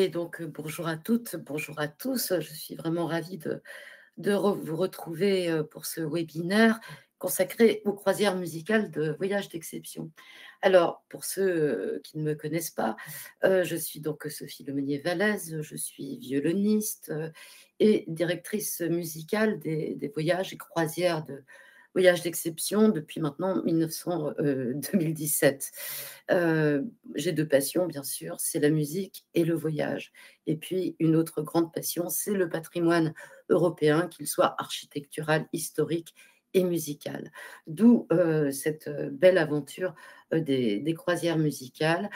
Et donc, bonjour à toutes, bonjour à tous. Je suis vraiment ravie de vous retrouver pour ce webinaire consacré aux croisières musicales de Voyages d'Exception. Alors, pour ceux qui ne me connaissent pas, je suis donc Sophie Lemonnier-Vallès, je suis violoniste et directrice musicale des voyages et croisières de Voyages d'Exception depuis maintenant 2017. J'ai deux passions, bien sûr, c'est la musique et le voyage. Et puis, une autre grande passion, c'est le patrimoine européen, qu'il soit architectural, historique et musical. D'où cette belle aventure des croisières musicales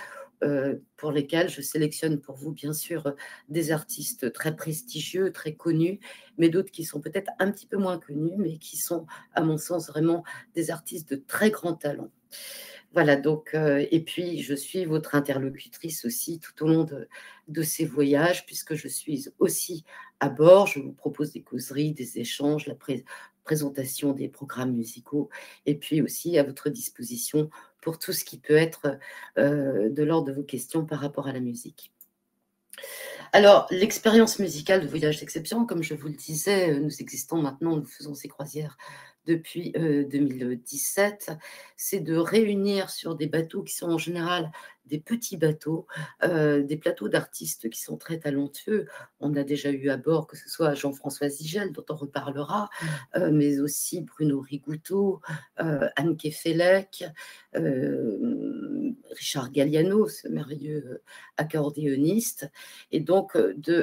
pour lesquelles je sélectionne pour vous, bien sûr, des artistes très prestigieux, très connus, mais d'autres qui sont peut-être un petit peu moins connus, mais qui sont, à mon sens, vraiment des artistes de très grand talent. Voilà, donc, et puis je suis votre interlocutrice aussi tout au long de ces voyages, puisque je suis aussi à bord. Je vous propose des causeries, des échanges, la présentation des programmes musicaux, et puis aussi à votre disposition pour tout ce qui peut être de l'ordre de vos questions par rapport à la musique. Alors, l'expérience musicale de Voyage d'Exception, comme je vous le disais, nous existons maintenant, nous faisons ces croisières depuis 2017, c'est de réunir sur des bateaux qui sont en général des petits bateaux, des plateaux d'artistes qui sont très talentueux. On a déjà eu à bord, que ce soit Jean-François Zigel, dont on reparlera, mais aussi Bruno Rigouteau, Anne Kefelec, Richard Galliano, ce merveilleux accordéoniste. Et donc,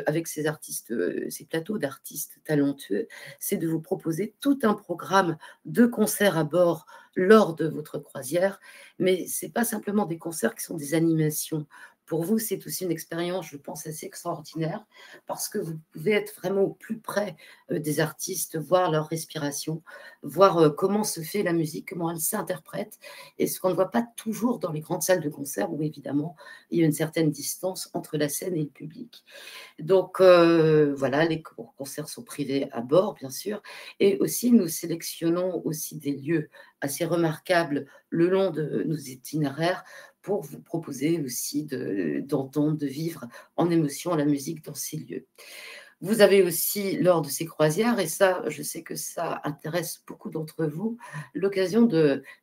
avec ces artistes, ces plateaux d'artistes talentueux, c'est de vous proposer tout un programme de concerts à bord lors de votre croisière. Mais ce n'est pas simplement des concerts qui sont des animations. Pour vous, c'est aussi une expérience, je pense, assez extraordinaire parce que vous pouvez être vraiment au plus près des artistes, voir leur respiration, voir comment se fait la musique, comment elle s'interprète, et ce qu'on ne voit pas toujours dans les grandes salles de concert où, évidemment, il y a une certaine distance entre la scène et le public. Donc, voilà, les concerts sont privés à bord, bien sûr, et aussi nous sélectionnons aussi des lieux assez remarquables le long de nos itinéraires pour vous proposer aussi d'entendre, de vivre en émotion la musique dans ces lieux. Vous avez aussi, lors de ces croisières, et ça, je sais que ça intéresse beaucoup d'entre vous, l'occasion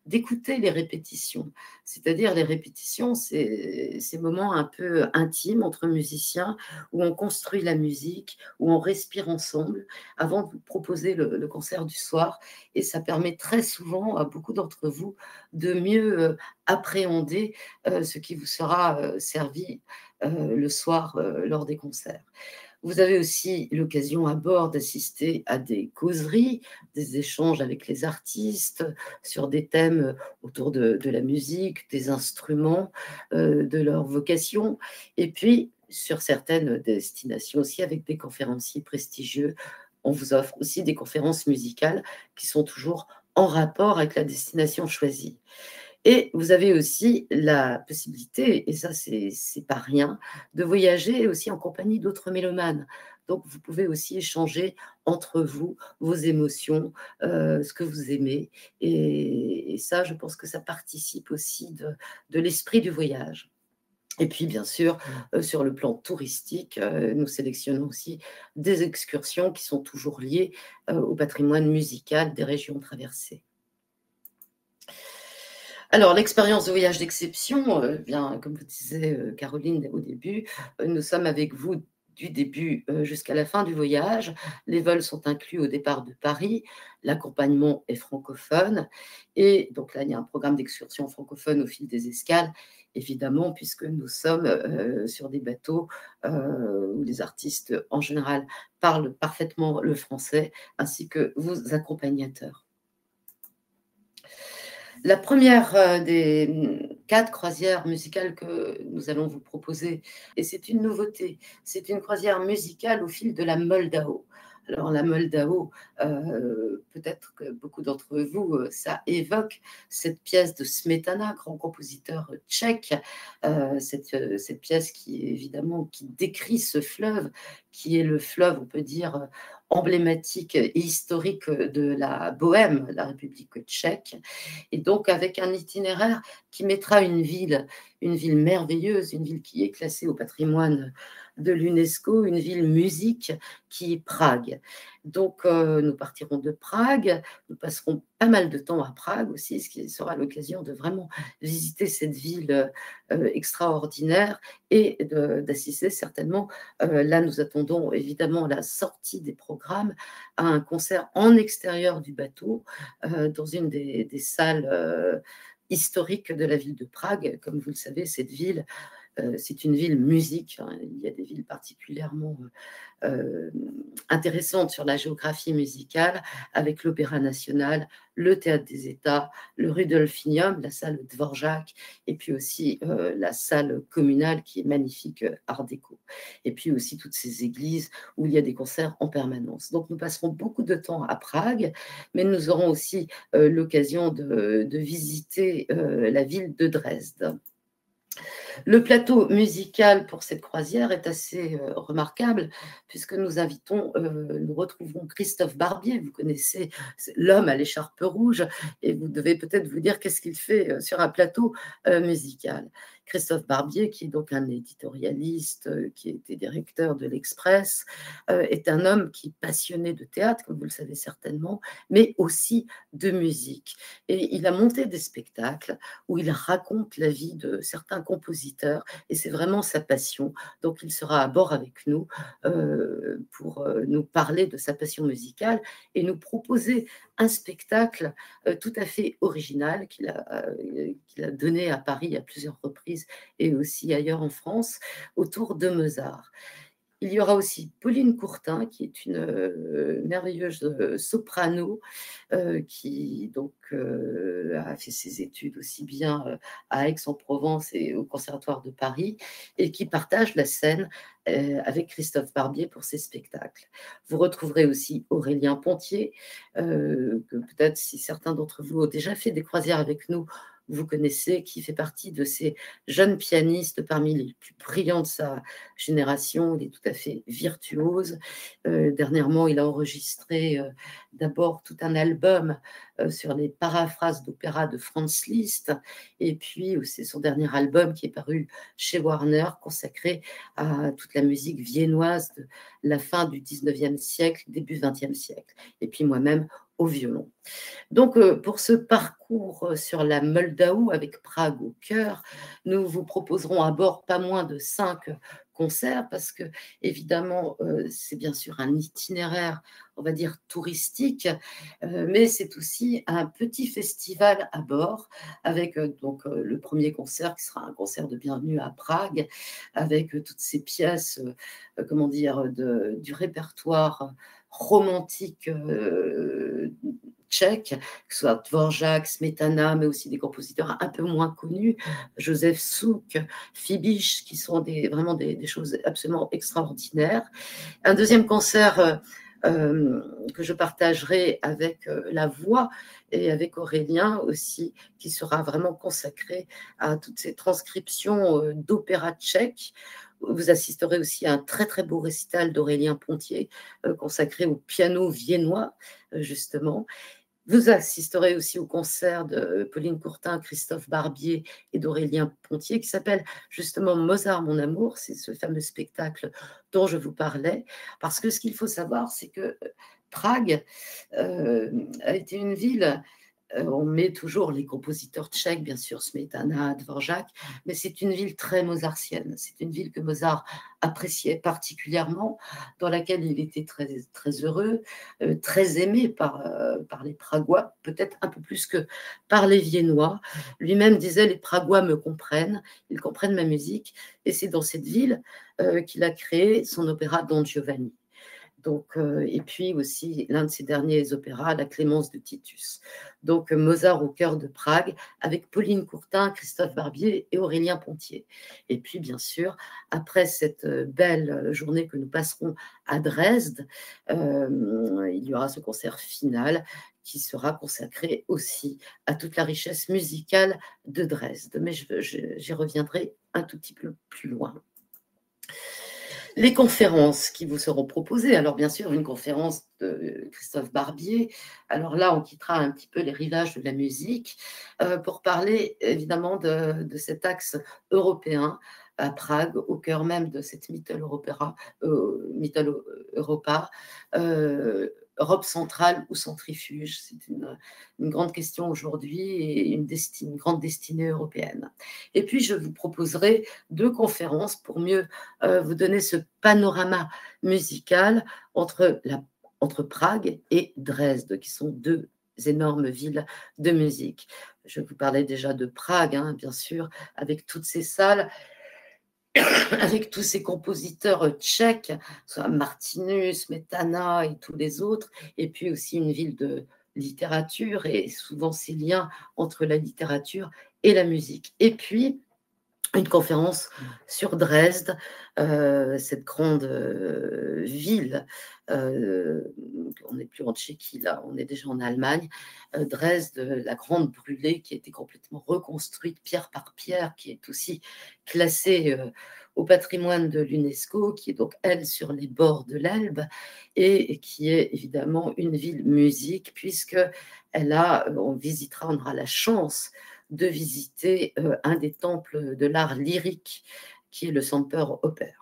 d'écouter les répétitions. C'est-à-dire les répétitions, c'est ces moments un peu intimes entre musiciens où on construit la musique, où on respire ensemble avant de vous proposer le concert du soir. Et ça permet très souvent à beaucoup d'entre vous de mieux appréhender ce qui vous sera servi le soir lors des concerts. Vous avez aussi l'occasion à bord d'assister à des causeries, des échanges avec les artistes sur des thèmes autour de la musique, des instruments, de leur vocation, et puis sur certaines destinations aussi avec des conférenciers prestigieux. On vous offre aussi des conférences musicales qui sont toujours en rapport avec la destination choisie. Et vous avez aussi la possibilité, et ça c'est pas rien, de voyager aussi en compagnie d'autres mélomanes. Donc vous pouvez aussi échanger entre vous vos émotions, ce que vous aimez, et ça, je pense que ça participe aussi de l'esprit du voyage. Et puis bien sûr, sur le plan touristique, nous sélectionnons aussi des excursions qui sont toujours liées, au patrimoine musical des régions traversées. Alors, l'expérience de voyage d'exception, bien, comme vous disait Caroline au début, nous sommes avec vous du début jusqu'à la fin du voyage. Les vols sont inclus au départ de Paris. L'accompagnement est francophone. Et donc là, il y a un programme d'excursion francophone au fil des escales, évidemment, puisque nous sommes sur des bateaux où les artistes, en général, parlent parfaitement le français, ainsi que vos accompagnateurs. La première des 4 croisières musicales que nous allons vous proposer, et c'est une nouveauté, c'est une croisière musicale au fil de la Moldau. Alors la Moldau, peut-être que beaucoup d'entre vous, ça évoque cette pièce de Smetana, grand compositeur tchèque, cette pièce qui évidemment qui décrit ce fleuve, qui est le fleuve, on peut dire, emblématique et historique de la Bohème, la République tchèque, et donc avec un itinéraire qui mettra une ville merveilleuse, une ville qui est classée au patrimoine de l'UNESCO, une ville musique qui est Prague. Donc, nous partirons de Prague, nous passerons pas mal de temps à Prague aussi, ce qui sera l'occasion de vraiment visiter cette ville extraordinaire et d'assister certainement. Là, nous attendons évidemment la sortie des programmes à un concert en extérieur du bateau, dans une des salles historiques de la ville de Prague. Comme vous le savez, cette ville, c'est une ville musique, hein. Il y a des villes particulièrement euh, intéressantes sur la géographie musicale, avec l'Opéra national, le Théâtre des États, le Rudolfinium, la salle Dvorak, et puis aussi la salle communale qui est magnifique, Art déco. Et puis aussi toutes ces églises où il y a des concerts en permanence. Donc nous passerons beaucoup de temps à Prague, mais nous aurons aussi l'occasion de visiter la ville de Dresde. Le plateau musical pour cette croisière est assez remarquable, puisque nous retrouverons Christophe Barbier. Vous connaissez l'homme à l'écharpe rouge, et vous devez peut-être vous dire qu'est-ce qu'il fait sur un plateau musical. Christophe Barbier, qui est donc un éditorialiste, qui était directeur de l'Express, est un homme qui est passionné de théâtre, comme vous le savez certainement, mais aussi de musique. Et il a monté des spectacles où il raconte la vie de certains compositeurs, et c'est vraiment sa passion. Donc il sera à bord avec nous pour nous parler de sa passion musicale et nous proposer un spectacle tout à fait original qu'il a donné à Paris à plusieurs reprises et aussi ailleurs en France, autour de Mozart. Il y aura aussi Pauline Courtin, qui est une merveilleuse soprano, qui donc a fait ses études aussi bien à Aix-en-Provence et au Conservatoire de Paris, et qui partage la scène avec Christophe Barbier pour ses spectacles. Vous retrouverez aussi Aurélien Pontier, que peut-être si certains d'entre vous ont déjà fait des croisières avec nous, vous connaissez, qui fait partie de ces jeunes pianistes parmi les plus brillants de sa génération. Il est tout à fait virtuose. Dernièrement, il a enregistré d'abord tout un album sur les paraphrases d'opéra de Franz Liszt, et puis c'est son dernier album qui est paru chez Warner, consacré à toute la musique viennoise de la fin du 19e siècle, début 20e siècle. Et puis moi-même au violon. Donc, pour ce parcours sur la Moldau avec Prague au cœur, nous vous proposerons à bord pas moins de 5 concerts parce que, évidemment, c'est bien sûr un itinéraire, on va dire, touristique, mais c'est aussi un petit festival à bord avec donc le premier concert qui sera un concert de bienvenue à Prague avec toutes ces pièces, comment dire, du répertoire romantique tchèque, que ce soit Dvorak, Smetana, mais aussi des compositeurs un peu moins connus, Joseph Suk, Fibish, qui sont vraiment des choses absolument extraordinaires. Un deuxième concert que je partagerai avec la voix et avec Aurélien aussi, qui sera vraiment consacré à toutes ces transcriptions d'opéra tchèque. Vous assisterez aussi à un très très beau récital d'Aurélien Pontier consacré au piano viennois, justement. Vous assisterez aussi au concert de Pauline Courtin, Christophe Barbier et d'Aurélien Pontier qui s'appelle justement Mozart, mon amour. C'est ce fameux spectacle dont je vous parlais. Parce que ce qu'il faut savoir, c'est que Prague a été une ville. On met toujours les compositeurs tchèques, bien sûr, Smetana, Dvorak, mais c'est une ville très mozartienne. C'est une ville que Mozart appréciait particulièrement, dans laquelle il était très, très heureux, très aimé par les Pragois, peut-être un peu plus que par les Viennois. Lui-même disait: les Pragois me comprennent, ils comprennent ma musique, et c'est dans cette ville qu'il a créé son opéra Don Giovanni. Donc, et puis aussi l'un de ses derniers opéras, La Clémence de Titus. Donc Mozart au cœur de Prague, avec Pauline Courtin, Christophe Barbier et Aurélien Pontier. Et puis bien sûr, après cette belle journée que nous passerons à Dresde, il y aura ce concert final qui sera consacré aussi à toute la richesse musicale de Dresde. Mais j'y reviendrai un tout petit peu plus loin. Les conférences qui vous seront proposées, alors bien sûr une conférence de Christophe Barbier, alors là on quittera un petit peu les rivages de la musique pour parler évidemment de cet axe européen à Prague, au cœur même de cette Mitteleuropa, Europe centrale ou centrifuge? C'est une grande question aujourd'hui et une grande destinée européenne. Et puis, je vous proposerai 2 conférences pour mieux vous donner ce panorama musical entre Prague et Dresde, qui sont 2 énormes villes de musique. Je vous parlais déjà de Prague, hein, bien sûr, avec toutes ces salles, avec tous ces compositeurs tchèques, soit Martinus, Smetana et tous les autres, et puis aussi une ville de littérature et souvent ces liens entre la littérature et la musique. Et puis, une conférence sur Dresde, cette grande ville. On n'est plus en Tchéquie, là, on est déjà en Allemagne. Dresde, la grande brûlée qui a été complètement reconstruite pierre par pierre, qui est aussi classée au patrimoine de l'UNESCO, qui est donc, elle, sur les bords de l'Elbe, et qui est évidemment une ville musique, puisque on visitera, on aura la chance de visiter un des temples de l'art lyrique, qui est le Semperoper.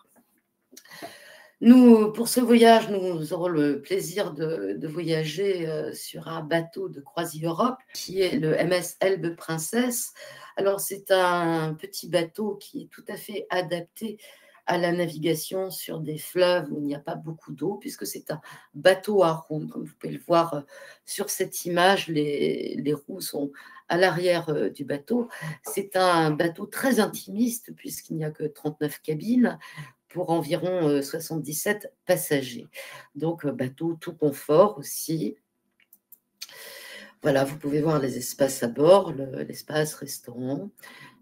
Nous, pour ce voyage, nous aurons le plaisir de voyager sur un bateau de Croisière Europe, qui est le MS Elbe Princess. Alors, c'est un petit bateau qui est tout à fait adapté à la navigation sur des fleuves où il n'y a pas beaucoup d'eau, puisque c'est un bateau à roues. Comme vous pouvez le voir sur cette image, les roues sont à l'arrière du bateau. C'est un bateau très intimiste, puisqu'il n'y a que 39 cabines pour environ 77 passagers. Donc, bateau tout confort aussi. Voilà, vous pouvez voir les espaces à bord, l'espace restaurant,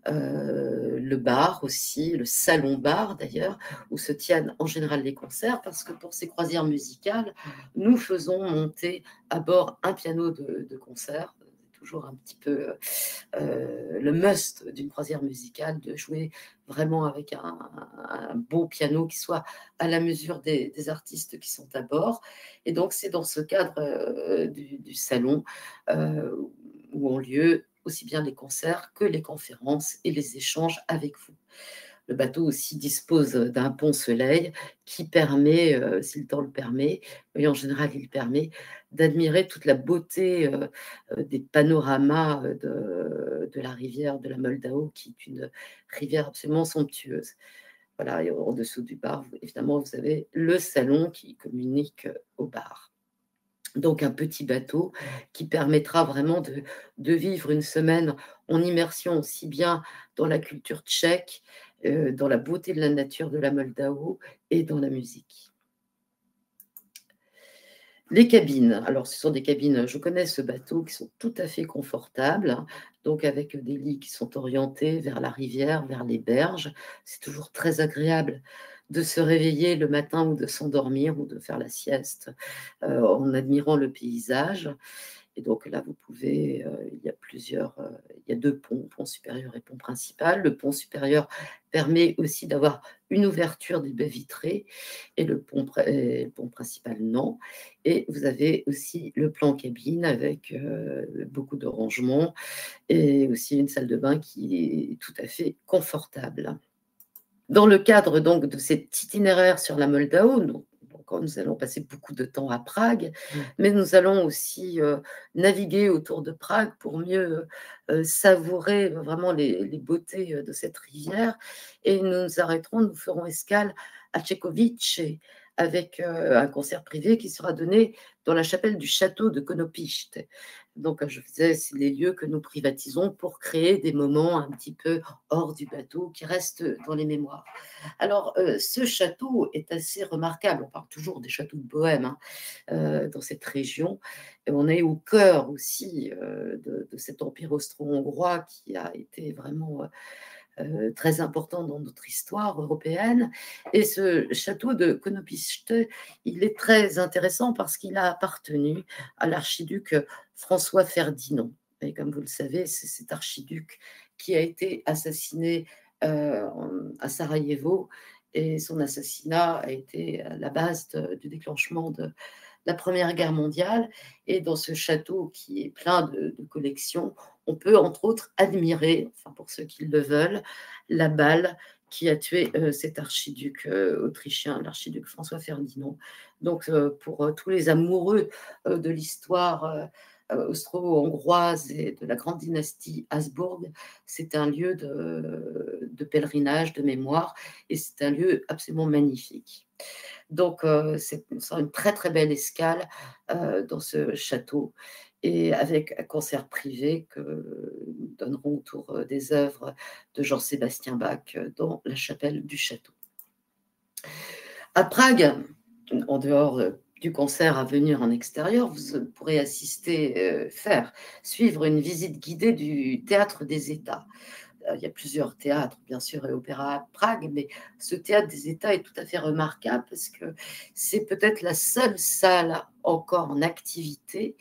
le bar aussi, le salon-bar d'ailleurs, où se tiennent en général les concerts, parce que pour ces croisières musicales, nous faisons monter à bord un piano de concert. C'est toujours un petit peu le must d'une croisière musicale, de jouer vraiment avec un beau piano qui soit à la mesure des artistes qui sont à bord. Et donc, c'est dans ce cadre du salon où ont lieu aussi bien les concerts que les conférences et les échanges avec vous. Le bateau aussi dispose d'un pont-soleil qui permet, si le temps le permet, et en général il permet, d'admirer toute la beauté des panoramas de la rivière de la Moldau, qui est une rivière absolument somptueuse. Voilà, et en dessous du bar, évidemment, vous avez le salon qui communique au bar. Donc un petit bateau qui permettra vraiment de vivre une semaine en immersion aussi bien dans la culture tchèque, dans la beauté de la nature de la Moldau et dans la musique. Les cabines, alors ce sont des cabines, je connais ce bateau, qui sont tout à fait confortables, hein, donc avec des lits qui sont orientés vers la rivière, vers les berges. C'est toujours très agréable de se réveiller le matin ou de s'endormir ou de faire la sieste en admirant le paysage. Et donc là, vous pouvez, il y a il y a 2 ponts, pont supérieur et pont principal. Le pont supérieur permet aussi d'avoir une ouverture des baies vitrées et le pont principal, non. Et vous avez aussi le plan cabine avec beaucoup de rangements et aussi une salle de bain qui est tout à fait confortable. Dans le cadre donc de cet itinéraire sur la Moldau, donc nous allons passer beaucoup de temps à Prague, mais nous allons aussi naviguer autour de Prague pour mieux savourer vraiment les beautés de cette rivière. Et nous nous arrêterons, nous ferons escale à Tchékovice avec un concert privé qui sera donné dans la chapelle du château de Konopište. Donc, je disais, c'est les lieux que nous privatisons pour créer des moments un petit peu hors du bateau qui restent dans les mémoires. Alors, ce château est assez remarquable. On parle toujours des châteaux de Bohême, hein, dans cette région. Et on est au cœur aussi de cet empire austro-hongrois qui a été vraiment très important dans notre histoire européenne. Et ce château de Konopište, il est très intéressant parce qu'il a appartenu à l'archiduc François Ferdinand. Et comme vous le savez, c'est cet archiduc qui a été assassiné à Sarajevo, et son assassinat a été à la base du déclenchement de la Première Guerre mondiale. Et dans ce château qui est plein de collections, on peut entre autres admirer, enfin pour ceux qui le veulent, la balle qui a tué cet archiduc autrichien, l'archiduc François Ferdinand. Donc, pour tous les amoureux de l'histoire austro-hongroise et de la grande dynastie Habsbourg, c'est un lieu de pèlerinage, de mémoire, et c'est un lieu absolument magnifique. Donc, c'est une très très belle escale dans ce château, et avec un concert privé que nous donnerons autour des œuvres de Jean-Sébastien Bach dans la chapelle du château. À Prague, en dehors du concert à venir en extérieur, vous pourrez assister, suivre une visite guidée du Théâtre des États. Il y a plusieurs théâtres, bien sûr, et opéras à Prague, mais ce théâtre des États est tout à fait remarquable parce que c'est peut-être la seule salle encore en activité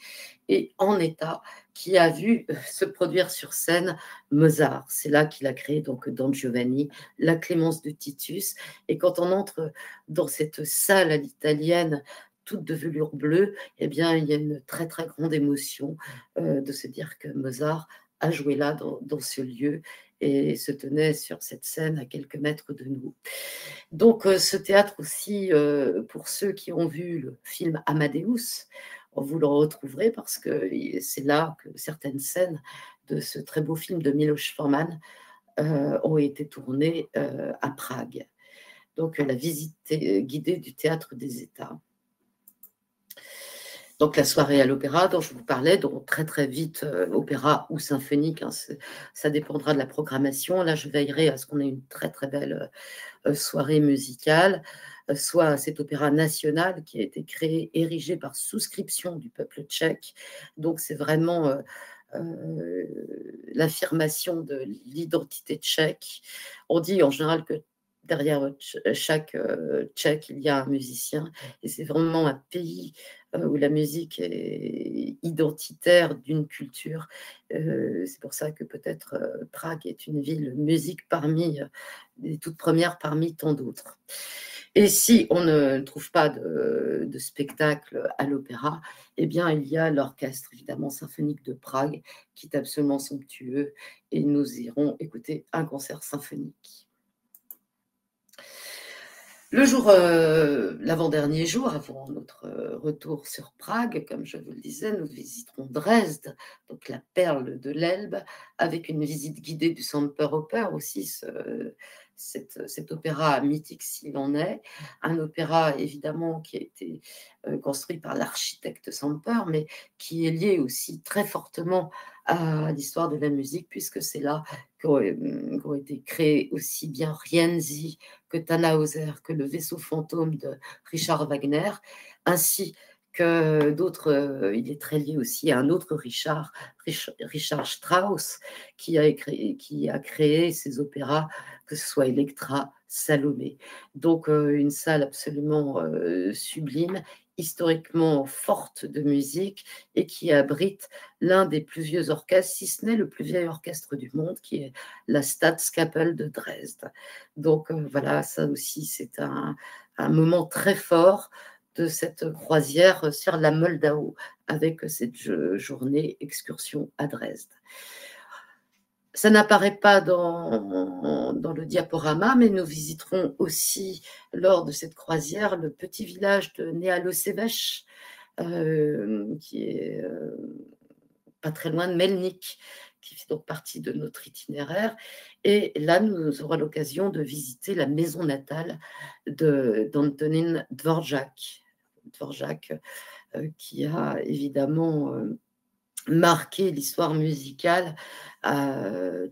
et en état qui a vu se produire sur scène Mozart. C'est là qu'il a créé donc Don Giovanni, la Clémence de Titus. Et quand on entre dans cette salle à l'italienne, toute de velours bleu, eh bien, il y a une très, très grande émotion de se dire que Mozart a joué là, dans ce lieu, et se tenait sur cette scène à quelques mètres de nous. Donc, ce théâtre aussi, pour ceux qui ont vu le film Amadeus, vous le retrouverez parce que c'est là que certaines scènes de ce très beau film de Miloš Forman ont été tournées à Prague. Donc, la visite guidée du Théâtre des États. Donc, la soirée à l'opéra dont je vous parlais, donc très très vite, opéra ou symphonique, hein, ça dépendra de la programmation. Là, je veillerai à ce qu'on ait une très très belle soirée musicale, soit cet opéra national qui a été créé, érigé par souscription du peuple tchèque. Donc, c'est vraiment l'affirmation de l'identité tchèque. On dit en général que derrière chaque Tchèque, il y a un musicien, et c'est vraiment un pays où la musique est identitaire d'une culture. C'est pour ça que peut-être Prague est une ville musique parmi les toutes premières parmi tant d'autres. Et si on ne trouve pas de spectacle à l'opéra, eh bien, il y a l'orchestre, évidemment, symphonique de Prague, qui est absolument somptueux, et nous irons écouter un concert symphonique. Le jour, l'avant-dernier jour, avant notre retour sur Prague, comme je vous le disais, nous visiterons Dresde, donc la perle de l'Elbe, avec une visite guidée du Semperoper aussi, cet opéra mythique s'il en est. Un opéra évidemment qui a été construit par l'architecte Semper, mais qui est lié aussi très fortement à l'histoire de la musique, puisque c'est là qu'ont été créés aussi bien Rienzi que Tannhäuser, que le vaisseau fantôme de Richard Wagner, ainsi que d'autres. Il est très lié aussi à un autre Richard Strauss, qui a créé ces opéras, que ce soit Electra, Salomé. Donc, une salle absolument sublime, historiquement forte de musique, et qui abrite l'un des plus vieux orchestres, si ce n'est le plus vieil orchestre du monde, qui est la Staatskapelle de Dresde. Donc voilà, ça aussi, c'est un moment très fort de cette croisière sur la Moldau, avec cette journée excursion à Dresde. Ça n'apparaît pas dans le diaporama, mais nous visiterons aussi, lors de cette croisière, le petit village de Nealosevech, qui est pas très loin de Melnik, qui fait donc partie de notre itinéraire. Et là, nous aurons l'occasion de visiter la maison natale d'Antonin Dvorak. Dvorak, qui a évidemment marqué l'histoire musicale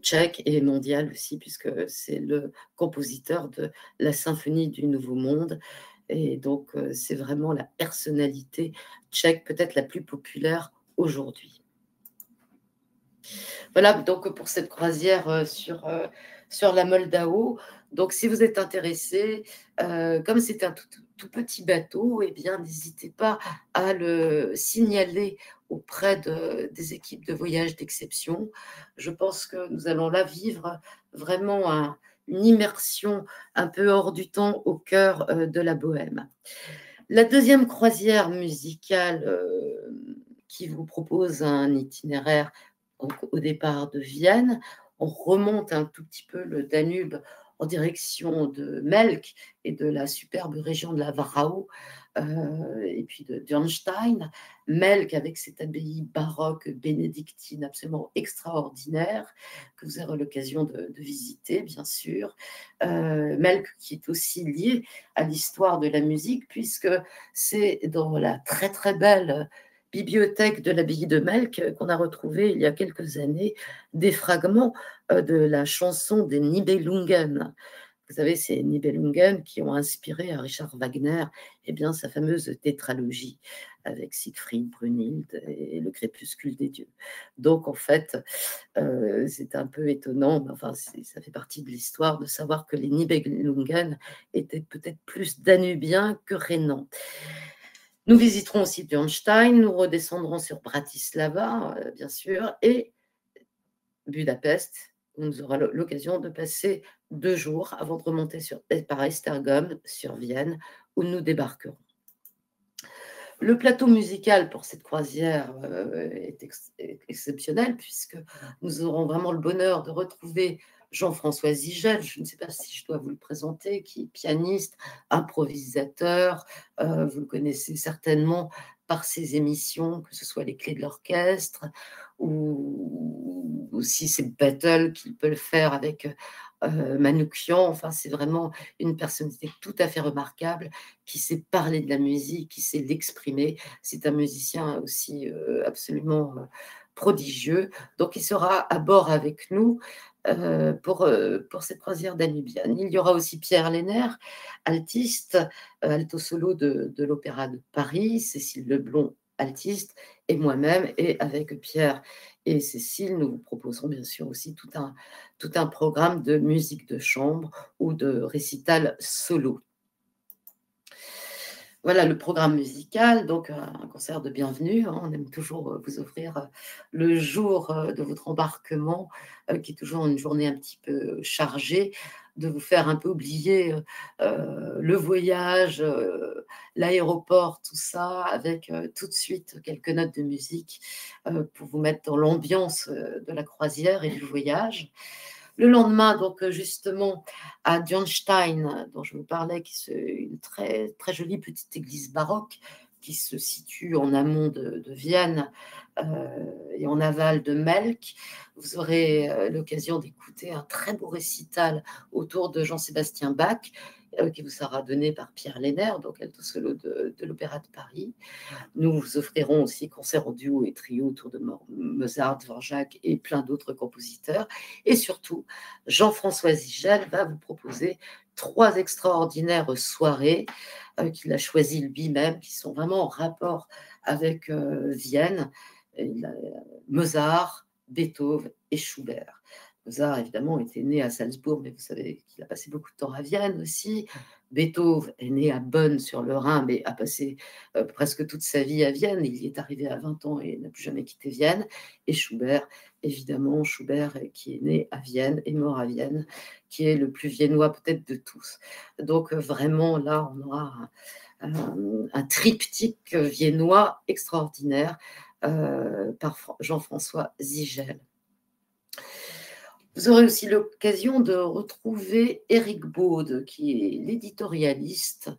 tchèque et mondiale aussi, puisque c'est le compositeur de la Symphonie du Nouveau Monde. Et donc, c'est vraiment la personnalité tchèque peut-être la plus populaire aujourd'hui. Voilà donc pour cette croisière sur la Moldau. Donc, si vous êtes intéressé, comme c'est un tout petit bateau, eh bien, n'hésitez pas à le signaler auprès des équipes de voyage d'exception. Je pense que nous allons là vivre vraiment une immersion un peu hors du temps au cœur de la Bohème. La deuxième croisière musicale qui vous propose un itinéraire, donc, au départ de Vienne, on remonte un tout petit peu le Danube en direction de Melk et de la superbe région de la Warau, et puis de Dürnstein. Melk avec cette abbaye baroque bénédictine absolument extraordinaire que vous aurez l'occasion de visiter, bien sûr. Melk qui est aussi lié à l'histoire de la musique, puisque c'est dans la très très belle bibliothèque de l'abbaye de Melk qu'on a retrouvé il y a quelques années des fragments de la chanson des Nibelungen. Vous savez, ces Nibelungen qui ont inspiré à Richard Wagner sa fameuse tétralogie avec Siegfried, Brunhilde et le crépuscule des dieux. Donc, en fait, c'est un peu étonnant, mais enfin, ça fait partie de l'histoire de savoir que les Nibelungen étaient peut-être plus danubiens que rhénans. Nous visiterons aussi Bernstein, nous redescendrons sur Bratislava, bien sûr, et Budapest, où nous aurons l'occasion de passer 2 jours avant de remonter par Esztergom sur Vienne, où nous débarquerons. Le plateau musical pour cette croisière est exceptionnel, puisque nous aurons vraiment le bonheur de retrouver Jean-François Zigel, je ne sais pas si je dois vous le présenter, qui est pianiste, improvisateur. Vous le connaissez certainement par ses émissions, que ce soit les Clés de l'orchestre ou aussi ses battles qu'il peut le faire avec Manoukian. Enfin, c'est vraiment une personnalité tout à fait remarquable qui sait parler de la musique, qui sait l'exprimer. C'est un musicien aussi absolument prodigieux. Donc, il sera à bord avec nous pour cette croisière danubienne. Il y aura aussi Pierre Léner, altiste, alto solo de l'Opéra de Paris, Cécile Leblond, altiste, et moi-même. Et avec Pierre et Cécile, nous vous proposerons bien sûr aussi tout un programme de musique de chambre ou de récital solo. Voilà le programme musical, donc un concert de bienvenue. On aime toujours vous offrir le jour de votre embarquement, qui est toujours une journée un petit peu chargée, de vous faire un peu oublier le voyage, l'aéroport, tout ça, avec tout de suite quelques notes de musique pour vous mettre dans l'ambiance de la croisière et du voyage. Le lendemain, donc justement, à Dürnstein, dont je vous parlais, qui est une très, très jolie petite église baroque qui se situe en amont de Vienne et en aval de Melk. Vous aurez l'occasion d'écouter un très beau récital autour de Jean-Sébastien Bach, qui vous sera donné par Pierre Léner, donc alto solo de l'Opéra de Paris. Nous vous offrirons aussi concerts en duo et trio autour de Mozart, Dvorak et plein d'autres compositeurs. Et surtout, Jean-François Zigel va vous proposer 3 extraordinaires soirées qu'il a choisies lui-même, qui sont vraiment en rapport avec Vienne, Mozart, Beethoven et Schubert. Mozart, évidemment, était né à Salzbourg, mais vous savez qu'il a passé beaucoup de temps à Vienne aussi. Beethoven est né à Bonn sur le Rhin, mais a passé presque toute sa vie à Vienne. Il y est arrivé à 20 ans et n'a plus jamais quitté Vienne. Et Schubert, évidemment, Schubert qui est né à Vienne et mort à Vienne, qui est le plus viennois peut-être de tous. Donc vraiment, là, on aura un triptyque viennois extraordinaire par Jean-François Zigel. Vous aurez aussi l'occasion de retrouver Éric Baude, qui est l'éditorialiste,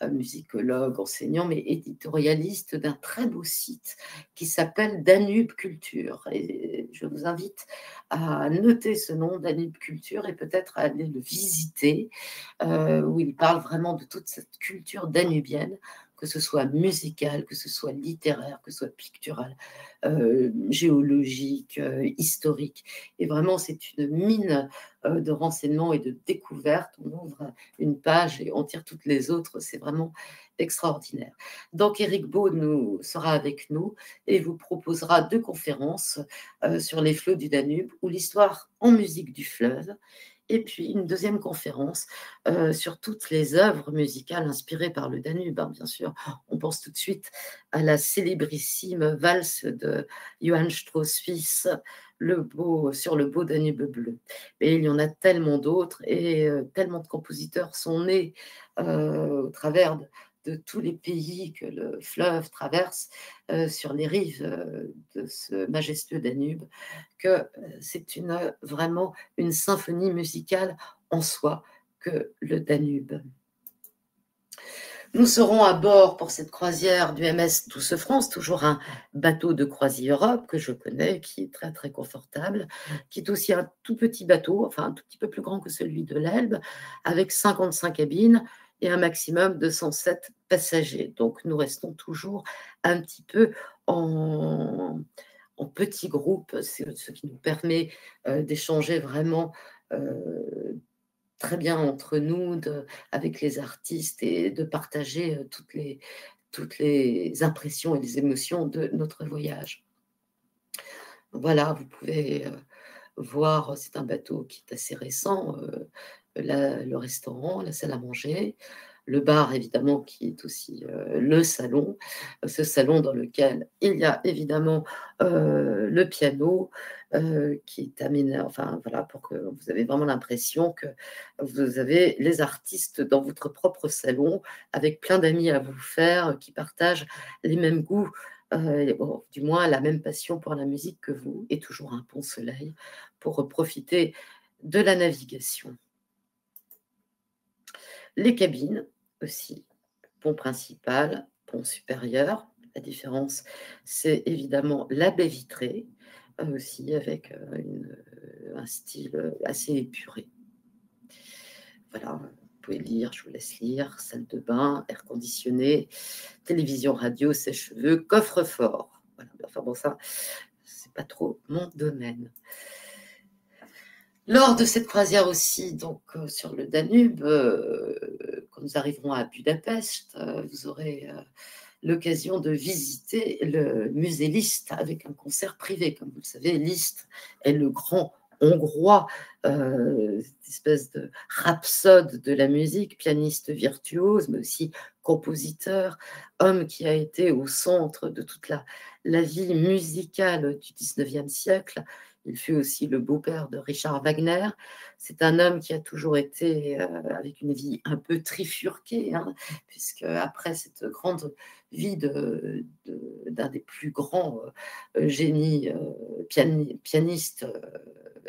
musicologue, enseignant, mais éditorialiste d'un très beau site qui s'appelle Danube Culture. Et je vous invite à noter ce nom, Danube Culture, et peut-être à aller le visiter, où il parle vraiment de toute cette culture danubienne, que ce soit musicale, que ce soit littéraire, que ce soit picturale, géologique, historique. Et vraiment, c'est une mine de renseignements et de découvertes. On ouvre une page et on tire toutes les autres. C'est vraiment extraordinaire. Donc, Éric Baude sera avec nous et vous proposera 2 conférences sur les flots du Danube ou l'histoire en musique du fleuve. Et puis une deuxième conférence sur toutes les œuvres musicales inspirées par le Danube. Bien sûr, on pense tout de suite à la célébrissime valse de Johann Strauss-Fils, sur le beau Danube bleu. Mais il y en a tellement d'autres et tellement de compositeurs sont nés au travers de tous les pays que le fleuve traverse sur les rives de ce majestueux Danube, que c'est vraiment une symphonie musicale en soi que le Danube. Nous serons à bord pour cette croisière du MS Douce France, toujours un bateau de Croisière Europe que je connais, qui est très très confortable, qui est aussi un tout petit bateau, enfin un tout petit peu plus grand que celui de l'Elbe, avec 55 cabines et un maximum de 107 passagers. Donc nous restons toujours un petit peu en petits groupes, ce qui nous permet d'échanger vraiment très bien entre nous, avec les artistes et de partager toutes les impressions et les émotions de notre voyage. Voilà, vous pouvez voir, c'est un bateau qui est assez récent, le restaurant, la salle à manger, le bar évidemment qui est aussi le salon, ce salon dans lequel il y a évidemment le piano qui est amené, enfin voilà, pour que vous avez vraiment l'impression que vous avez les artistes dans votre propre salon avec plein d'amis à vous faire qui partagent les mêmes goûts. Du moins la même passion pour la musique que vous, et toujours un bon soleil pour profiter de la navigation. Les cabines aussi, pont principal, pont supérieur. La différence, c'est évidemment la baie vitrée, aussi avec un style assez épuré. Voilà, vous pouvez lire, je vous laisse lire, salle de bain, air conditionné, télévision, radio, sèche-cheveux, coffre-fort. Voilà. Enfin bon, ça, c'est pas trop mon domaine. Lors de cette croisière aussi, donc sur le Danube, quand nous arriverons à Budapest, vous aurez l'occasion de visiter le musée Liszt avec un concert privé. Comme vous le savez, Liszt est le grand hongrois, cette espèce de rhapsode de la musique, pianiste virtuose, mais aussi compositeur, homme qui a été au centre de toute la vie musicale du 19e siècle. Il fut aussi le beau-père de Richard Wagner. C'est un homme qui a toujours été avec une vie un peu trifurquée, hein, puisque après cette grande vie d'un des plus grands génies pianistes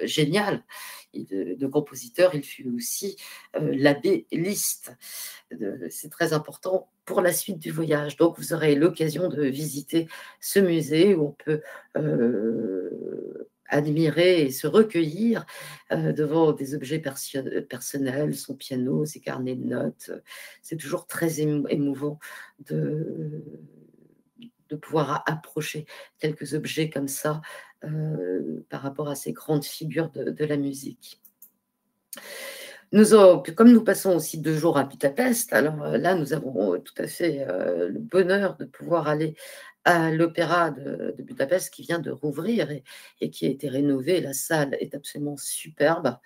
génial et de compositeur, il fut aussi l'abbé Liszt. C'est très important pour la suite du voyage. Donc, vous aurez l'occasion de visiter ce musée où on peut admirer et se recueillir devant des objets personnels, son piano, ses carnets de notes. C'est toujours très émouvant de pouvoir approcher quelques objets comme ça par rapport à ces grandes figures de la musique. Comme nous passons aussi 2 jours à Budapest, alors là, nous avons tout à fait le bonheur de pouvoir aller à l'Opéra de Budapest qui vient de rouvrir et qui a été rénové. La salle est absolument superbe.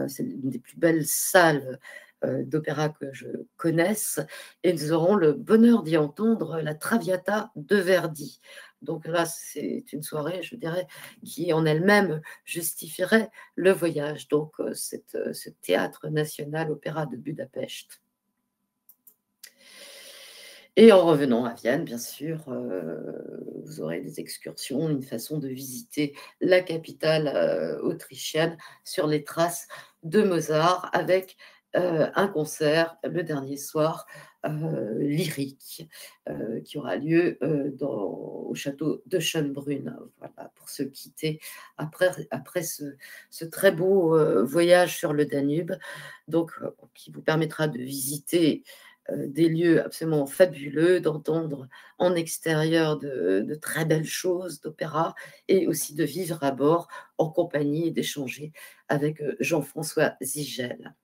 C'est une des plus belles salles d'opéra que je connaisse. Et nous aurons le bonheur d'y entendre la Traviata de Verdi. Donc là, c'est une soirée, je dirais, qui en elle-même justifierait le voyage. Donc, ce théâtre national opéra de Budapest. Et en revenant à Vienne, bien sûr, vous aurez des excursions, une façon de visiter la capitale autrichienne sur les traces de Mozart avec un concert le dernier soir lyrique qui aura lieu au château de Schönbrunn. Voilà, pour se quitter après ce très beau voyage sur le Danube, donc qui vous permettra de visiter des lieux absolument fabuleux, d'entendre en extérieur de très belles choses d'opéra et aussi de vivre à bord en compagnie et d'échanger avec Jean-François Zigel.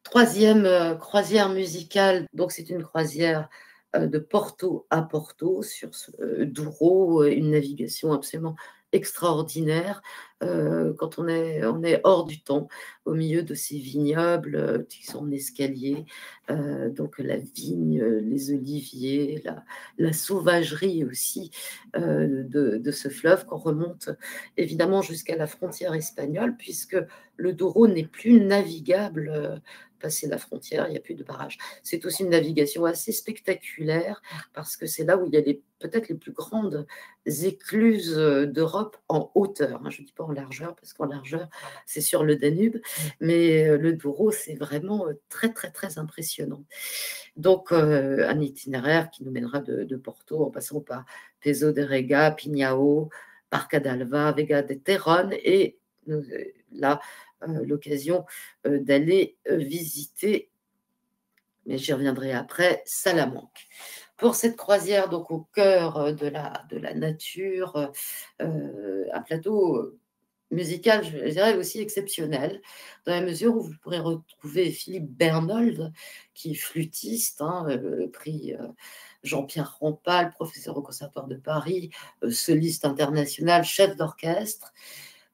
Troisième croisière musicale, donc c'est une croisière de Porto à Porto sur ce Douro, une navigation absolument extraordinaire quand on est hors du temps, au milieu de ces vignobles qui sont en escalier, donc la vigne, les oliviers, la sauvagerie aussi de ce fleuve qu'on remonte évidemment jusqu'à la frontière espagnole, puisque le Douro n'est plus navigable passer la frontière, il n'y a plus de barrage. C'est aussi une navigation assez spectaculaire parce que c'est là où il y a les peut-être les plus grandes écluses d'Europe en hauteur, hein. Je ne dis pas en largeur, parce qu'en largeur, c'est sur le Danube, mais le Douro, c'est vraiment très, très, très impressionnant. Donc, un itinéraire qui nous mènera de Porto, en passant par Peso de Rega, Pinhao, Barca d'Alva, Vega de Terron, et là, l'occasion d'aller visiter, mais j'y reviendrai après, Salamanque. Pour cette croisière, donc au cœur de la nature, un plateau musical, je dirais aussi exceptionnel, dans la mesure où vous pourrez retrouver Philippe Bernold, qui est flûtiste, hein, prix Jean-Pierre Rampal, professeur au Conservatoire de Paris, soliste international, chef d'orchestre.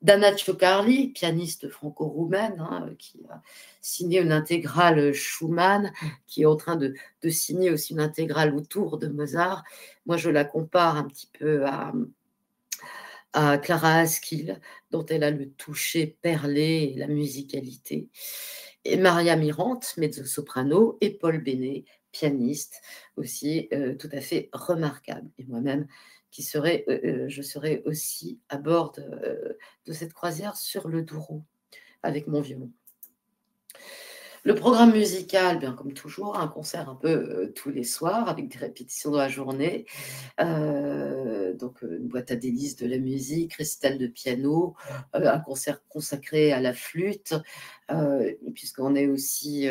Dana Ciocarli, pianiste franco-roumaine, hein, qui a signé une intégrale Schumann, qui est en train de signer aussi une intégrale autour de Mozart. Moi, je la compare un petit peu à Clara Askill, dont elle a le toucher perlé et la musicalité. Et Maria Mirante, mezzo-soprano, et Paul Bénet, pianiste, aussi tout à fait remarquable. Et moi-même, je serai aussi à bord de cette croisière sur le Douro, avec mon violon. Le programme musical, bien comme toujours, un concert un peu tous les soirs, avec des répétitions dans la journée. Donc, une boîte à délices de la musique, récital de piano, un concert consacré à la flûte, puisqu'on est aussi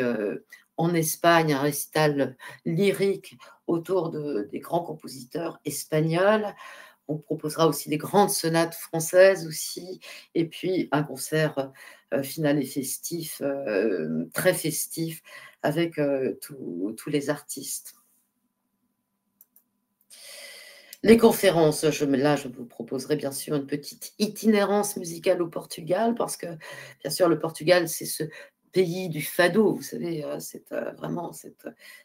en Espagne, un récital lyrique autour des grands compositeurs espagnols. On proposera aussi des grandes sonates françaises aussi, et puis un concert final et festif, très festif, avec tous les artistes. Les conférences, là, je vous proposerai bien sûr une petite itinérance musicale au Portugal, parce que, bien sûr, le Portugal, c'est ce pays du fado, vous savez, c'est vraiment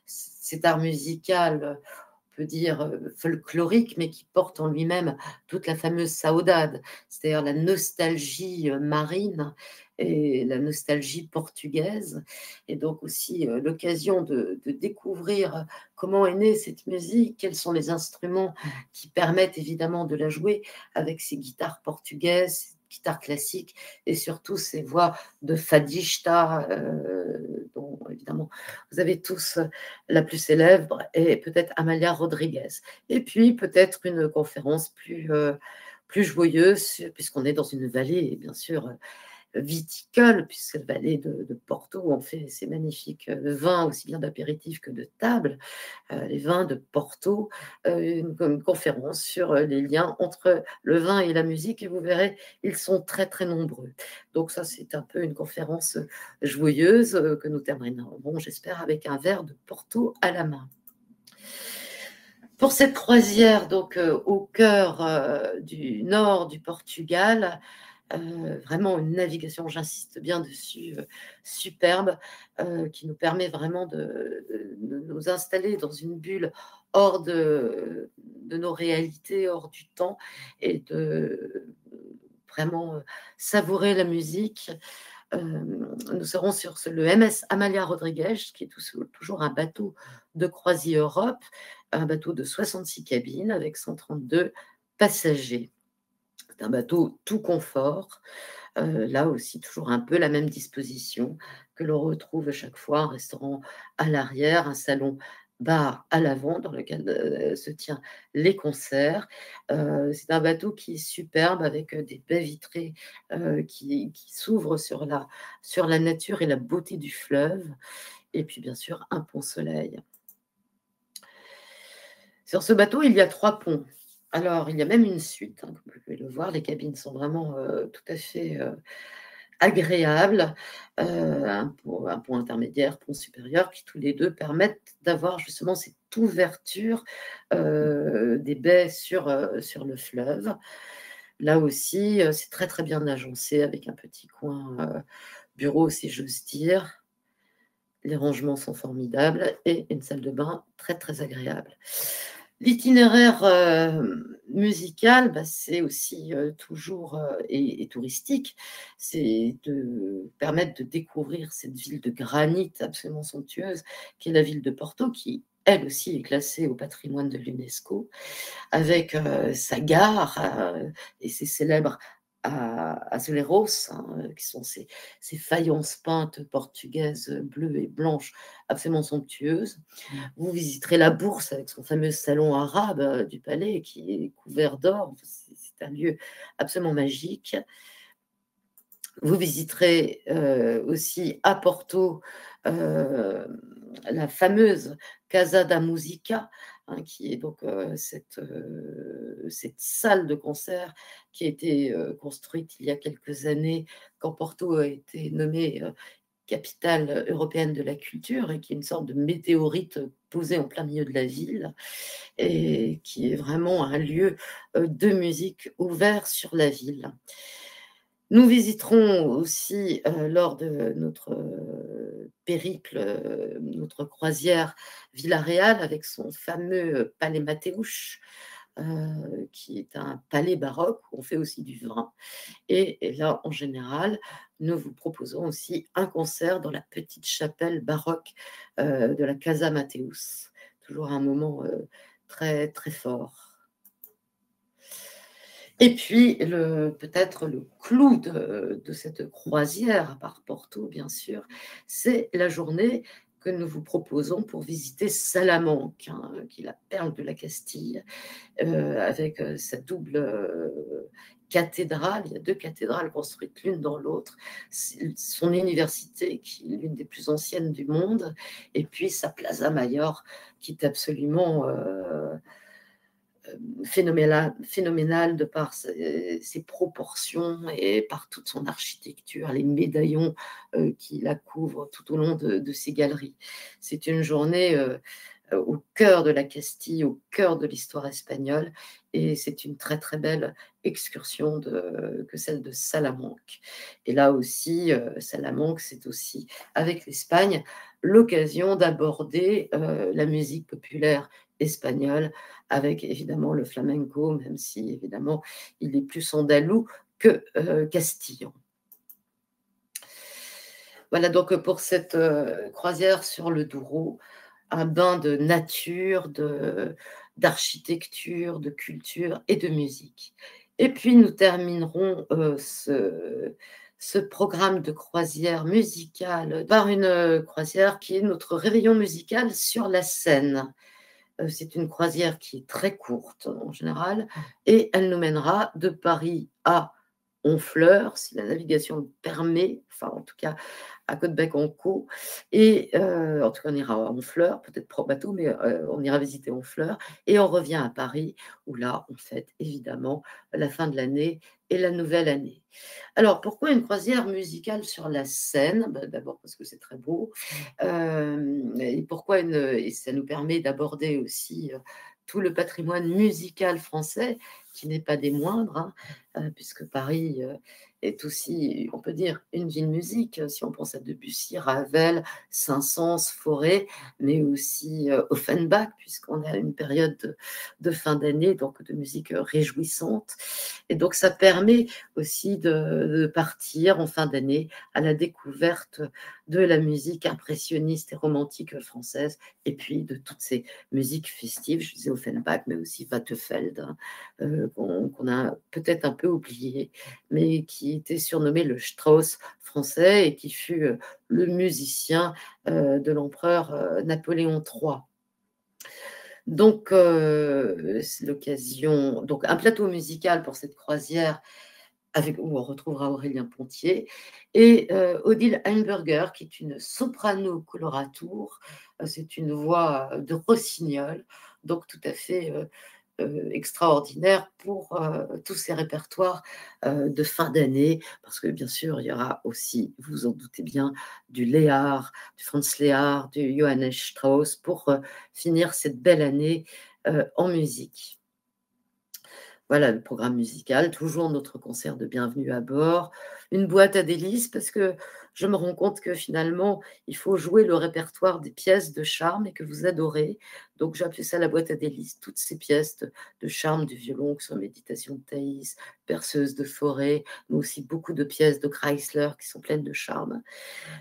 cet art musical, on peut dire folklorique, mais qui porte en lui-même toute la fameuse saudade, c'est-à-dire la nostalgie marine et la nostalgie portugaise, et donc aussi l'occasion de découvrir comment est née cette musique, quels sont les instruments qui permettent évidemment de la jouer avec ces guitares portugaises, guitares classiques, et surtout ces voix de fadista, dont évidemment vous avez tous la plus célèbre, et peut-être Amalia Rodriguez. Et puis peut-être une conférence plus joyeuse, puisqu'on est dans une vallée, bien sûr, viticole, puisque la vallée de Porto, où on fait ces magnifiques vins, aussi bien d'apéritif que de table, les vins de Porto, une conférence sur les liens entre le vin et la musique, et vous verrez, ils sont très très nombreux. Donc ça, c'est un peu une conférence joyeuse que nous terminerons, j'espère, avec un verre de Porto à la main. Pour cette croisière, donc au cœur du nord du Portugal, vraiment une navigation, j'insiste bien dessus, superbe, qui nous permet vraiment de nous installer dans une bulle hors de nos réalités, hors du temps, et de vraiment savourer la musique. Nous serons sur le MS Amalia Rodriguez, qui est toujours un bateau de Croisière Europe, un bateau de 66 cabines avec 132 passagers. C'est un bateau tout confort, là aussi toujours un peu la même disposition que l'on retrouve chaque fois, un restaurant à l'arrière, un salon bar à l'avant dans lequel se tiennent les concerts. C'est un bateau qui est superbe, avec des baies vitrées qui s'ouvrent sur la nature et la beauté du fleuve, et puis bien sûr un pont-soleil. Sur ce bateau, il y a 3 ponts. Alors, il y a même une suite, hein, comme vous pouvez le voir, les cabines sont vraiment tout à fait agréables. Un pont intermédiaire, pont supérieur, qui tous les deux permettent d'avoir justement cette ouverture des baies sur le fleuve. Là aussi, c'est très très bien agencé, avec un petit coin bureau, si j'ose dire. Les rangements sont formidables, et une salle de bain très très agréable. L'itinéraire musical, c'est aussi toujours et touristique, c'est de permettre de découvrir cette ville de granit absolument somptueuse, qui est la ville de Porto, qui elle aussi, est classée au patrimoine de l'UNESCO, avec sa gare et ses célèbres azuleros, hein, qui sont ces faïences peintes portugaises bleues et blanches, absolument somptueuses. Vous visiterez la Bourse avec son fameux salon arabe du palais qui est couvert d'or. C'est un lieu absolument magique. Vous visiterez aussi à Porto la fameuse Casa da Musica, hein, qui est donc cette salle de concert qui a été construite il y a quelques années quand Porto a été nommée capitale européenne de la culture et qui est une sorte de météorite posée en plein milieu de la ville et qui est vraiment un lieu de musique ouvert sur la ville. Nous visiterons aussi lors de notre périple, notre croisière Villarreal avec son fameux palais Mateusz, qui est un palais baroque où on fait aussi du vin. Et là, en général, nous vous proposons aussi un concert dans la petite chapelle baroque de la Casa Mateusz. Toujours un moment très, très fort. Et puis, peut-être le clou de cette croisière, à part Porto, bien sûr, c'est la journée que nous vous proposons pour visiter Salamanque, hein, qui est la perle de la Castille, avec sa double cathédrale. Il y a 2 cathédrales construites l'une dans l'autre. Son université, qui est l'une des plus anciennes du monde, et puis sa Plaza Mayor, qui est absolument phénoménal de par ses proportions et par toute son architecture, les médaillons qui la couvrent tout au long de ces galeries. C'est une journée au cœur de la Castille, au cœur de l'histoire espagnole, et c'est une très très belle excursion que celle de Salamanque. Et là aussi, Salamanque, c'est aussi, avec l'Espagne, l'occasion d'aborder la musique populaire espagnole, avec évidemment le flamenco, même si évidemment il est plus andalou que castillan. Voilà donc pour cette croisière sur le Douro, un bain de nature, d'architecture, de culture et de musique. Et puis nous terminerons ce programme de croisière musicale par une croisière qui est notre réveillon musical sur la Seine. C'est une croisière qui est très courte en général et elle nous mènera de Paris à Honfleur, si la navigation le permet, enfin en tout cas à Côte-Bec-en-Caux. Et en tout cas, on ira à Honfleur, peut-être pas en bateau, mais on ira visiter Honfleur. Et on revient à Paris, où là, on fête évidemment la fin de l'année et la nouvelle année. Alors, pourquoi une croisière musicale sur la Seine? D'abord parce que c'est très beau. Et ça nous permet d'aborder aussi tout le patrimoine musical français, qui n'est pas des moindres, hein, puisque Paris est aussi, on peut dire, une ville musique, si on pense à Debussy, Ravel, Saint-Saëns, Fauré, mais aussi Offenbach, puisqu'on a une période de fin d'année, donc de musique réjouissante. Et donc, ça permet aussi de partir en fin d'année à la découverte de la musique impressionniste et romantique française, et puis de toutes ces musiques festives, je disais Offenbach, mais aussi Wattefeld, hein, qu'on a peut-être un peu oublié, mais qui était surnommé le Strauss français et qui fut le musicien de l'empereur Napoléon III. Donc, c'est l'occasion. Donc, un plateau musical pour cette croisière où on retrouvera Aurélien Pontier et Odile Heimberger, qui est une soprano coloratour. C'est une voix de rossignol, donc tout à fait extraordinaire pour tous ces répertoires de fin d'année, parce que bien sûr, il y aura aussi, vous vous en doutez bien, du Léhard, du Franz Léhard, du Johannes Strauss, pour finir cette belle année en musique. Voilà le programme musical, toujours notre concert de bienvenue à bord, une boîte à délices parce que je me rends compte que finalement, il faut jouer le répertoire des pièces de charme et que vous adorez. Donc j'ai appelé ça la boîte à délices, toutes ces pièces de charme du violon, que ce soit Méditation de Thaïs, Berceuse de Forêt, mais aussi beaucoup de pièces de Chrysler qui sont pleines de charme.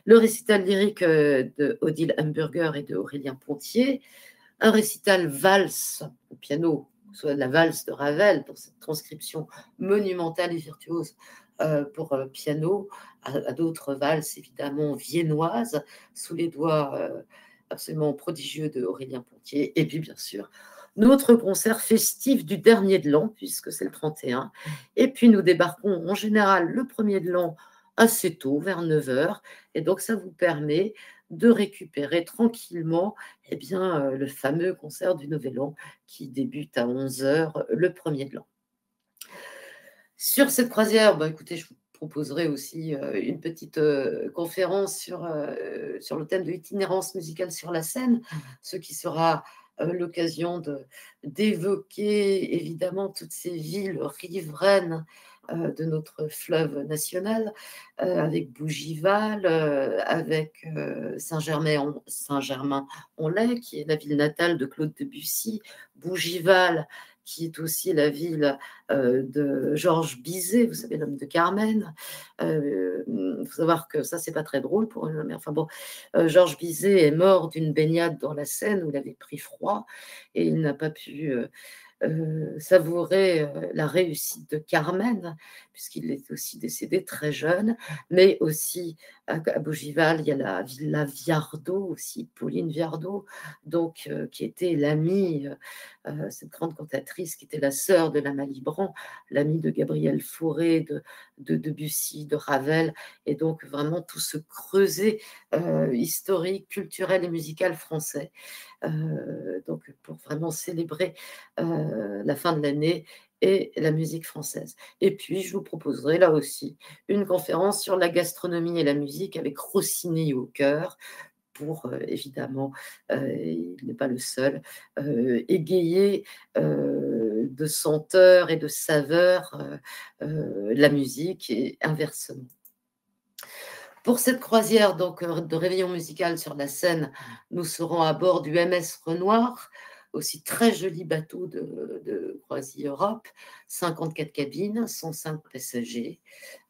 Le récital lyrique de Odile Hamburger et de Aurélien Pontier, un récital valse au piano, soit de la valse de Ravel, dans cette transcription monumentale et virtuose pour piano, à d'autres valses évidemment viennoises, sous les doigts absolument prodigieux de Aurélien Pontier, et puis bien sûr, notre concert festif du dernier de l'an, puisque c'est le 31. Et puis nous débarquons en général le premier de l'an assez tôt, vers 9 heures. Et donc ça vous permet de récupérer tranquillement le fameux concert du Nouvel An qui débute à 11 heures le premier de l'an. Sur cette croisière, écoutez, je vous proposerai aussi une petite conférence sur le thème de l'itinérance musicale sur la scène, ce qui sera l'occasion d'évoquer évidemment toutes ces villes riveraines de notre fleuve national, avec Bougival, avec Saint-Germain-en-Laye, qui est la ville natale de Claude Debussy, Bougival, qui est aussi la ville de Georges Bizet, vous savez, l'homme de Carmen. Il faut savoir que ça, c'est pas très drôle pour eux, mais enfin bon, Georges Bizet est mort d'une baignade dans la Seine où il avait pris froid et il n'a pas pu savourer la réussite de Carmen, puisqu'il est aussi décédé très jeune, mais aussi à Bougival, il y a la Villa Viardot aussi, Pauline Viardot, donc, qui était l'amie, cette grande cantatrice qui était la sœur de la Malibran, l'amie de Gabriel Fauré, de Debussy, de Ravel, et donc vraiment tout ce creuset historique, culturel et musical français. Donc pour vraiment célébrer la fin de l'année et la musique française. Et puis, je vous proposerai là aussi une conférence sur la gastronomie et la musique avec Rossini au cœur pour, évidemment, il n'est pas le seul, égayer de senteurs et de saveurs la musique et inversement. Pour cette croisière donc de réveillon musical sur la Seine, nous serons à bord du MS Renoir, aussi très joli bateau de Croisière Europe, 54 cabines, 105 passagers.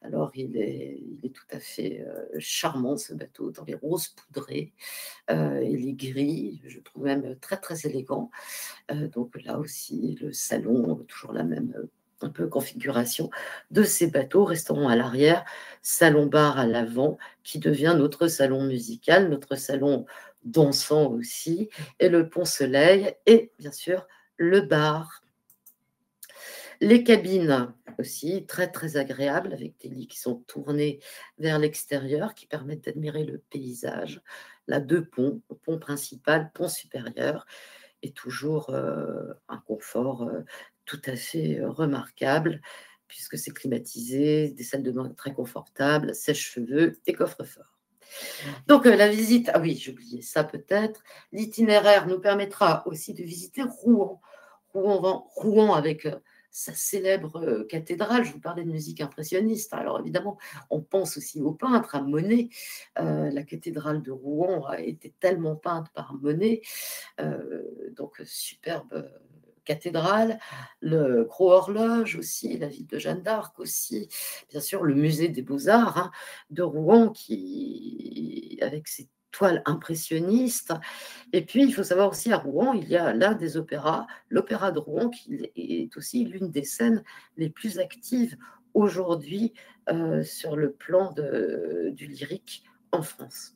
Alors il est tout à fait charmant ce bateau, dans les roses poudrées, il est gris, je trouve même très très élégant. Donc là aussi le salon, toujours la même un peu configuration de ces bateaux, restaurant à l'arrière, salon-bar à l'avant, qui devient notre salon musical, notre salon dansant aussi, et le Pont-Soleil, et bien sûr le bar. Les cabines aussi, très très agréables, avec des lits qui sont tournés vers l'extérieur, qui permettent d'admirer le paysage. Là, deux ponts, pont principal, pont supérieur, et toujours un confort tout à fait remarquable, puisque c'est climatisé, des salles de bain très confortables, sèche-cheveux et coffre-fort. Donc la visite, ah oui, j'ai oublié ça peut-être, l'itinéraire nous permettra aussi de visiter Rouen. Rouen avec sa célèbre cathédrale. Je vous parlais de musique impressionniste. Alors évidemment, on pense aussi aux peintres, à Monet. La cathédrale de Rouen a été tellement peinte par Monet. Donc superbe cathédrale, le Gros Horloge aussi, la ville de Jeanne d'Arc aussi, bien sûr le musée des Beaux-Arts de Rouen qui, avec ses toiles impressionnistes. Et puis il faut savoir aussi à Rouen, il y a l'un des opéras, l'Opéra de Rouen, qui est aussi l'une des scènes les plus actives aujourd'hui sur le plan du lyrique en France.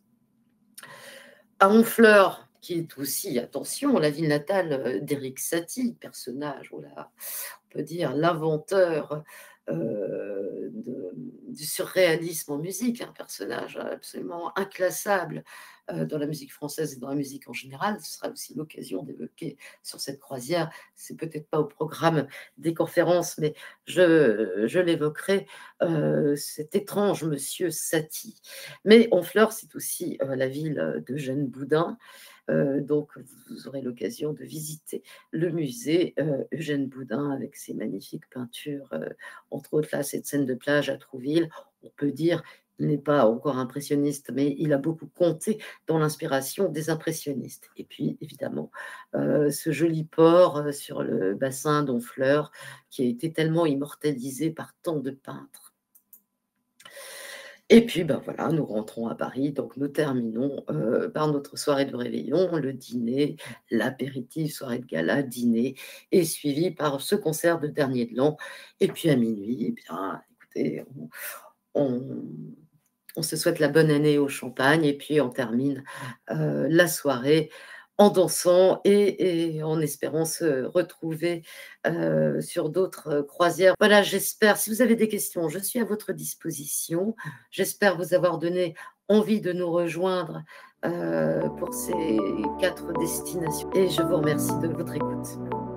À Honfleur, qui est aussi, attention, la ville natale d'Éric Satie, personnage, on peut dire l'inventeur du surréalisme en musique, un personnage absolument inclassable dans la musique française et dans la musique en général. Ce sera aussi l'occasion d'évoquer sur cette croisière, c'est peut-être pas au programme des conférences, mais je l'évoquerai, cet étrange monsieur Satie. Mais Honfleur, c'est aussi la ville d'Eugène Boudin. Donc, vous aurez l'occasion de visiter le musée Eugène Boudin avec ses magnifiques peintures, entre autres là, cette scène de plage à Trouville. On peut dire il n'est pas encore impressionniste, mais il a beaucoup compté dans l'inspiration des impressionnistes. Et puis, évidemment, ce joli port sur le bassin d'Honfleur qui a été tellement immortalisé par tant de peintres. Et puis, ben voilà, nous rentrons à Paris, donc nous terminons par notre soirée de réveillon, le dîner, l'apéritif, soirée de gala, dîner, et suivi par ce concert de dernier de l'an. Et puis à minuit, eh bien, écoutez, on, on se souhaite la bonne année au champagne, et puis on termine la soirée en dansant et en espérant se retrouver sur d'autres croisières. Voilà, j'espère, si vous avez des questions, je suis à votre disposition. J'espère vous avoir donné envie de nous rejoindre pour ces 4 destinations. Et je vous remercie de votre écoute.